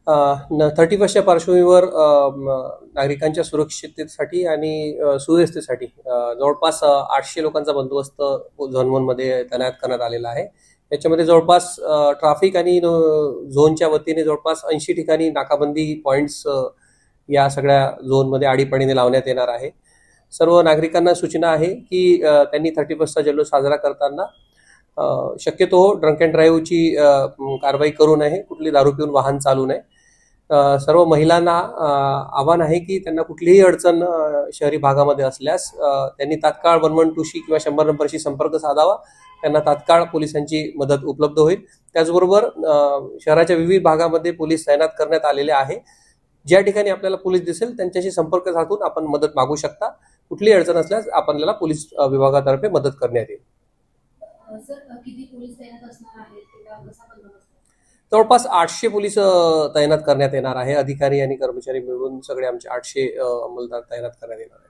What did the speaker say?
31च्या पार्श्वभूमीवर नागरिकांच्या सुरक्षिततेसाठी आणि सुव्यवस्थेसाठी जवळपास 800 लोकांचा बंदोबस्त झोन 1 मध्ये तैनात करण्यात आलेला आहे। याच्यामध्ये जवळपास ट्रॅफिक आणि झोनच्या वतीने जवळपास 80 ठिकाणी नाकाबंदी पॉइंट्स या सगळ्या झोनमध्ये आडीपणीने लावण्यात येणार आहे। सर्व नागरिकांना सूचना आहे की त्यांनी 31चा जल्लोष साजरा करताना शक्यतो ड्रंक अँड ड्राईव्हची कारवाई करू नये, कुठली दारू पिऊन वाहन चालू नये। सर्व महिलांना आव्हान आहे की त्यांना कुठलीही अडचण शहरी भागामध्ये असल्यास त्यांनी तात्काळ 112शी किंवा 100 नंबरशी संपर्क साधावा। त्यांना तात्काळ पोलिसांची मदत उपलब्ध होईल। त्याचबरोबर शहराच्या विविध भागामध्ये पोलीस तैनात करण्यात आलेले आहे। ज्या ठिकाणी आपल्याला पोलीस दिसेल त्यांच्याशी संपर्क साधून आपण मदत मागू शकता। कुठलीही अडचण असल्यास आपल्याला पोलीस विभागातर्फे मदत करण्यात येईल। सर किती पोलीस तैनात असणार आहेत किंवा कसा बंदोबस्त? जवळपास 800 पोलीस तैनात करण्यात येणार आहे। अधिकारी आणि कर्मचारी मिळून सगळे आमचे 800 अंमलदार तैनात करण्यात येणार आहेत।